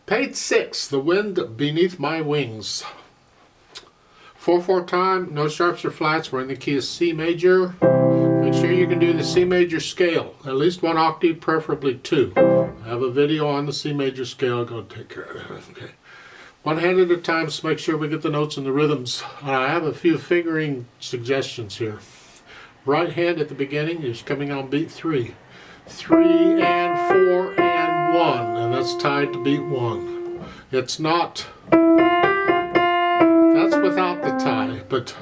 Page 6, The Wind Beneath My Wings. 4/4 time, no sharps or flats. We're in the key of C major. Make sure you can do the C major scale, at least one octave, preferably two. I have a video on the C major scale. Go take care of that. Okay. One hand at a time, so make sure we get the notes and the rhythms. I have a few fingering suggestions here. Right hand at the beginning is coming on beat 3. 3 and 4 and 1, and that's tied to beat 1. It's not, that's without the tie, but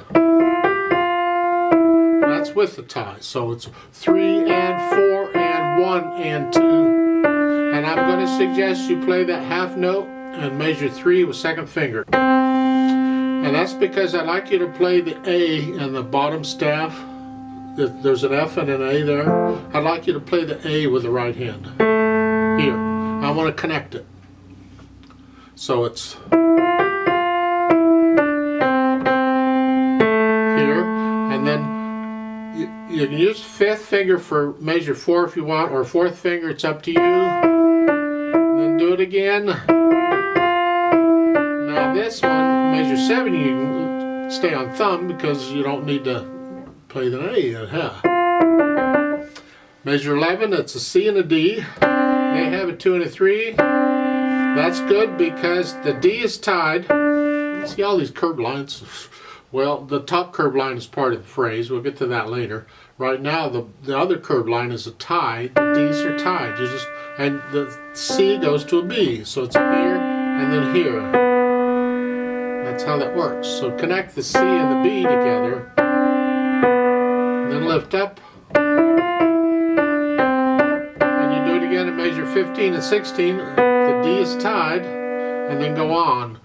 that's with the tie. So it's 3 and 4 and 1 and 2. And I'm going to suggest you play that half note and measure 3 with second finger. And that's because I'd like you to play the A in the bottom staff. There's an F and an A there. I'd like you to play the A with the right hand. Here. I want to connect it. So it's here, and then you can use fifth finger for measure 4 if you want, or fourth finger, it's up to you. And then do it again. Now this one, measure 7, you can stay on thumb because you don't need to play the A. Measure 11, it's a C and a D. They have a 2 and a 3. That's good because the D is tied. See all these curved lines? Well, the top curved line is part of the phrase. We'll get to that later. Right now, the other curved line is a tie. The D's are tied. And the C goes to a B. So it's here and then here. That's how that works. So connect the C and the B together. And then lift up. And you do it again and measure 15 and 16. The D is tied. And then go on.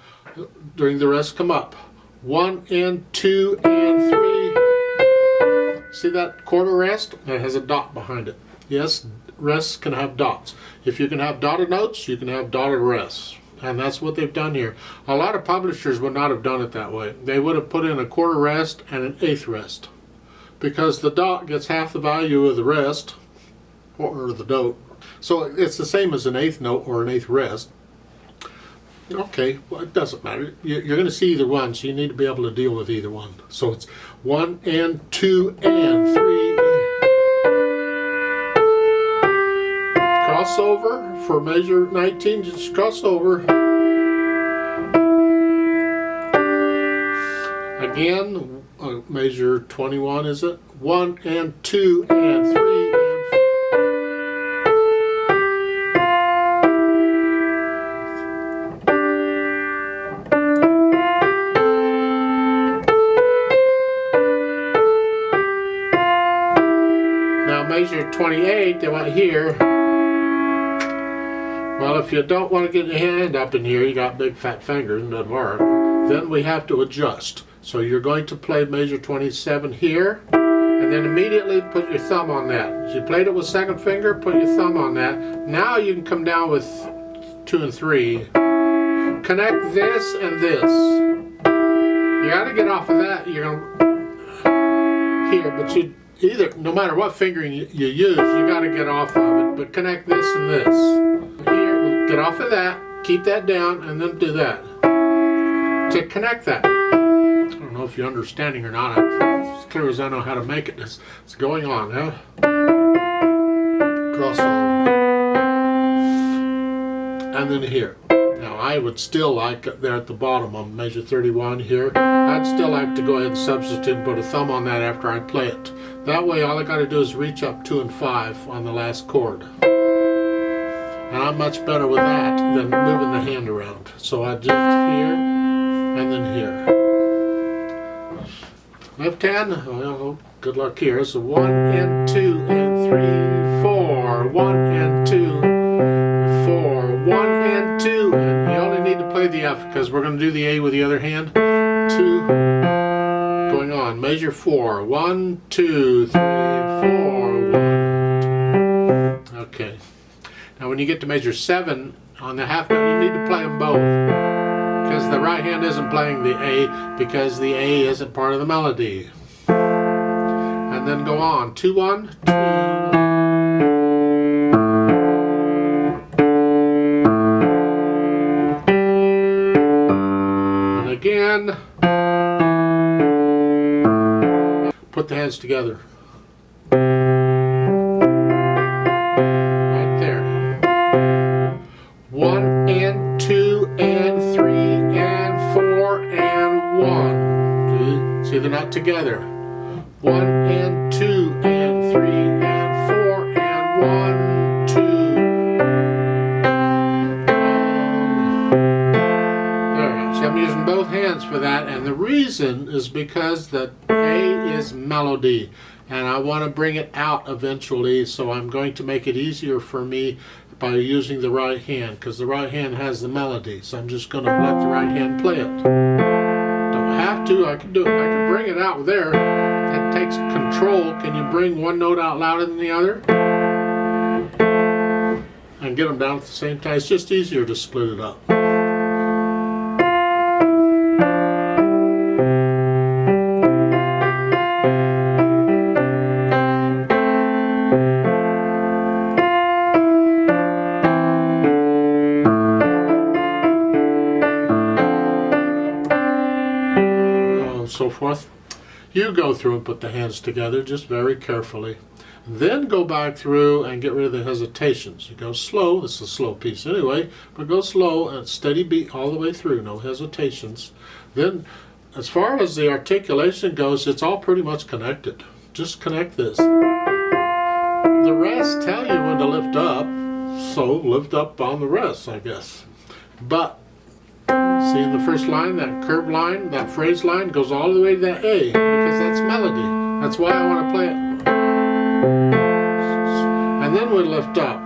During the rest, come up. 1 and 2 and 3. See that quarter rest? It has a dot behind it. Yes, rests can have dots. If you can have dotted notes, you can have dotted rests. And that's what they've done here. A lot of publishers would not have done it that way. They would have put in a quarter rest and an eighth rest. Because the dot gets half the value of the rest, or the note. So it's the same as an eighth note or an eighth rest. Okay, well, it doesn't matter. You're going to see either one, so you need to be able to deal with either one. So it's 1 and 2 and 3. Crossover for measure 19, just cross over. Again, measure 21, is it? 1 and 2 and 3 and 4. Measure 28, they want here. Well, if you don't want to get your hand up in here, you got big fat fingers, it doesn't work. Then we have to adjust. So you're going to play measure 27 here, and then immediately put your thumb on that. If you played it with second finger, put your thumb on that. Now you can come down with 2 and 3. Connect this and this. You got to get off of that. You're going here, but you. Either, no matter what fingering you use, you got to get off of it. But connect this and this. Here, get off of that, keep that down, and then do that. To connect that. I don't know if you're understanding or not. As clear as I know how to make it. It's going on. Huh? Cross over. And then here. Now I would still like there at the bottom on measure 31 here. I'd still like to go ahead and substitute and put a thumb on that after I play it. That way all I got to do is reach up 2 and 5 on the last chord. And I'm much better with that than moving the hand around. So I just here and then here. Left hand, well, good luck here. So 1 and 2 and 3, 4, 1 and 2, 4, 1 and 2, and you only need to play the F because we're going to do the A with the other hand. 2, going on, measure 4, 1, 2, 3, 4, 1. Okay. Now when you get to measure 7 on the half note, you need to play them both. Because the right hand isn't playing the A, because the A isn't part of the melody. And then go on, 2, 1, 2. again. Put the hands together. Right there. 1 and 2 and 3 and 4 and 1. See, they're not together. 1 and 2 and 3 and 4 and 1, 2. There. See, I'm using both hands for that, and the reason is because the A is melody, and I want to bring it out eventually, so I'm going to make it easier for me by using the right hand, because the right hand has the melody. So I'm just going to let the right hand play it. Don't have to, I can do it. I can bring it out there. That takes control. Can you bring one note out louder than the other? And get them down at the same time. It's just easier to split it up. So forth. You go through and put the hands together just very carefully. Then go back through and get rid of the hesitations. You go slow. This is a slow piece anyway, but go slow and steady beat all the way through. No hesitations. Then, as far as the articulation goes, it's all pretty much connected. Just connect this. The rest tell you when to lift up, so lift up on the rest, I guess. But see, in the first line, that curved line, that phrase line goes all the way to that A, because that's melody. That's why I want to play it. And then we lift up.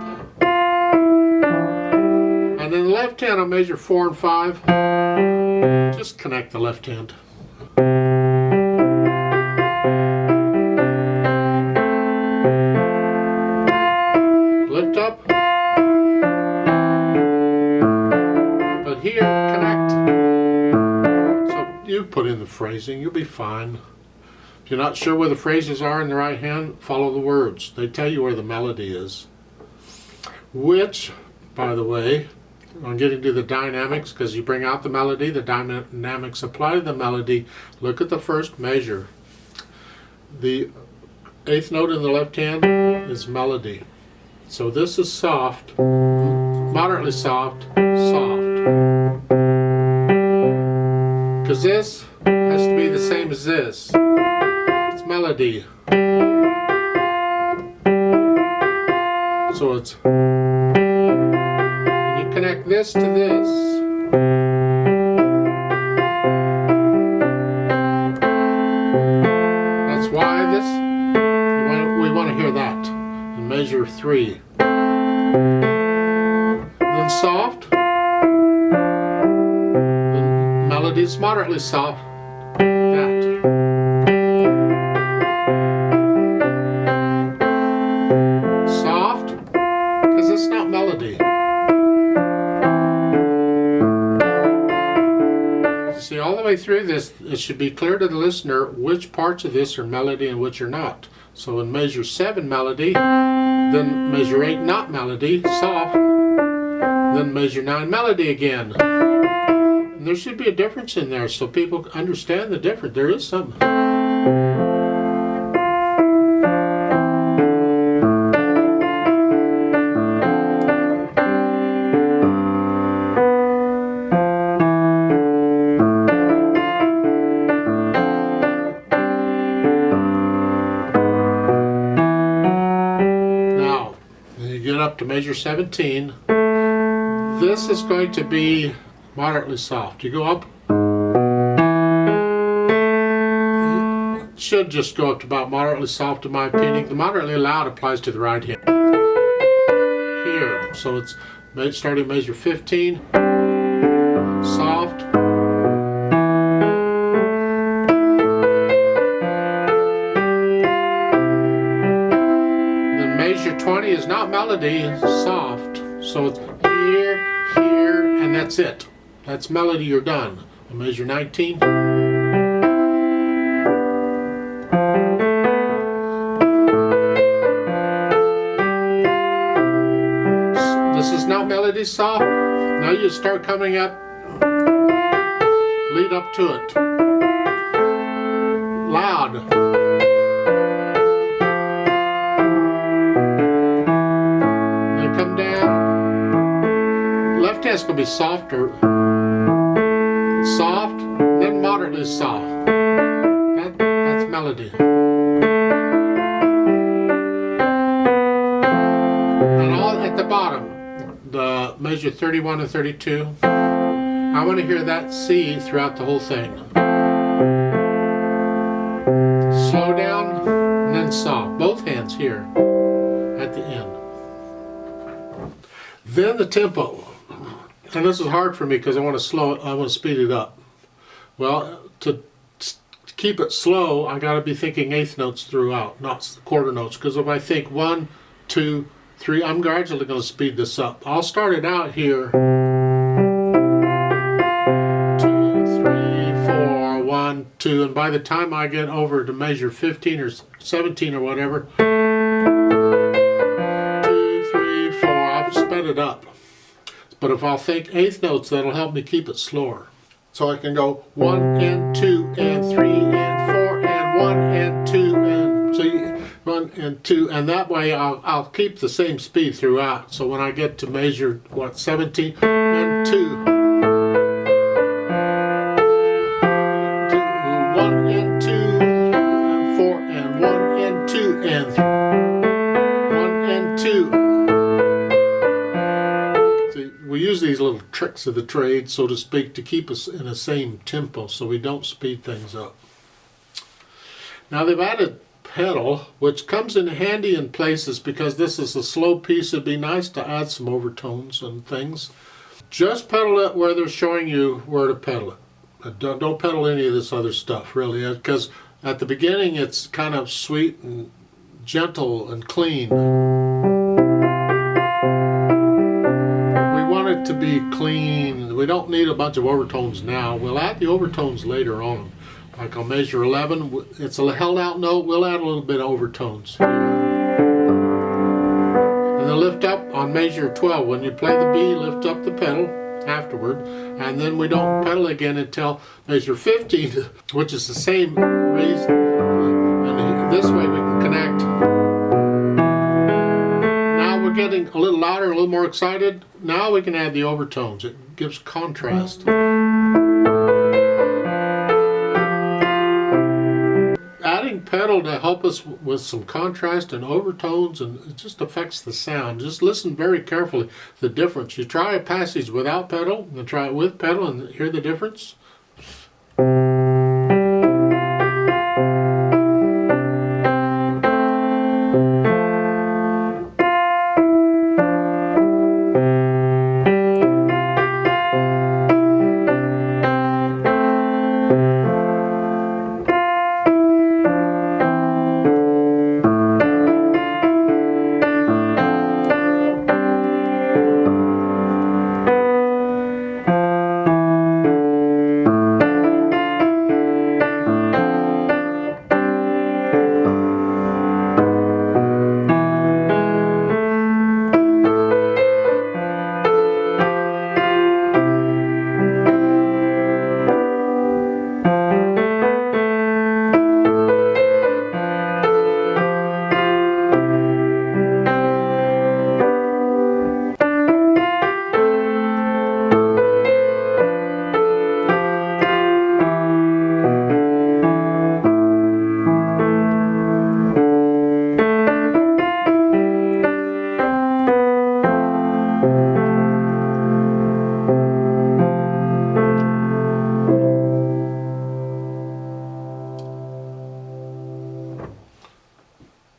And then the left hand, I'll measure 4 and 5. Just connect the left hand. Lift up. But here, connect. So you put in the phrasing, you'll be fine. If you're not sure where the phrases are in the right hand, follow the words. They tell you where the melody is. Which, by the way, I'm getting to the dynamics, because you bring out the melody, the dynamics apply to the melody. Look at the first measure. The 8th note in the left hand is melody. So this is soft, moderately soft, soft. Because this has to be the same as this. It's melody. So it's, when you connect this to this, that's why this, we want to hear that. And measure 3. Then soft. Then melody is moderately soft. That. Soft, because it's not melody. See, all the way through this, it should be clear to the listener which parts of this are melody and which are not. So in measure 7, melody, then measure 8, not melody, soft, then measure 9, melody again. And there should be a difference in there so people understand the difference. There is something. Up to measure 17, this is going to be moderately soft. You go up, it should just go up to about moderately soft in my opinion. The moderately loud applies to the right hand. Here, so it's starting measure 15, soft. Measure 20 is not melody, it's soft. So it's here, here, and that's it. That's melody, you're done. And measure 19. This is not melody, soft. Now you start coming up. lead up to it. Loud. Then come down. Left hand's going to be softer. Soft, then moderately soft. That's melody. And all at the bottom, the measure 31 and 32, I want to hear that C throughout the whole thing. Slow down and then soft. Both hands here at the end. Then the tempo. And this is hard for me because I want to speed it up. Well, to keep it slow, I got to be thinking eighth notes throughout, not quarter notes. Because if I think 1, 2, 3, I'm gradually going to speed this up. I'll start it out here. 2, 3, 4, 1, 2, and by the time I get over to measure 15 or 17 or whatever, 2, 3, 4, I've sped it up. But if I'll think eighth notes, that'll help me keep it slower. So I can go 1 and 2 and 3 and 4 and 1 and 2 and so 1 and 2, and that way I'll keep the same speed throughout. So when I get to measure 17 and 2, 1 and 2 and 4 and 1 and 2 and 3, 1 and 2. We use these little tricks of the trade, so to speak, to keep us in the same tempo so we don't speed things up. Now they've added pedal, which comes in handy in places because this is a slow piece. It'd be nice to add some overtones and things. Just pedal it where they're showing you where to pedal it. Don't pedal any of this other stuff, really, because at the beginning it's kind of sweet and gentle and clean. To be clean. We don't need a bunch of overtones now. We'll add the overtones later on. Like on measure 11, it's a held out note, we'll add a little bit of overtones. And then lift up on measure 12. When you play the B, lift up the pedal afterward, and then we don't pedal again until measure 15, which is the same reason. And this way we can connect. Now we're getting a little louder, a little more excited. Now we can add the overtones. It gives contrast. Adding pedal to help us with some contrast and overtones, and it just affects the sound. Just listen very carefully the difference. You try a passage without pedal, and try it with pedal, and hear the difference.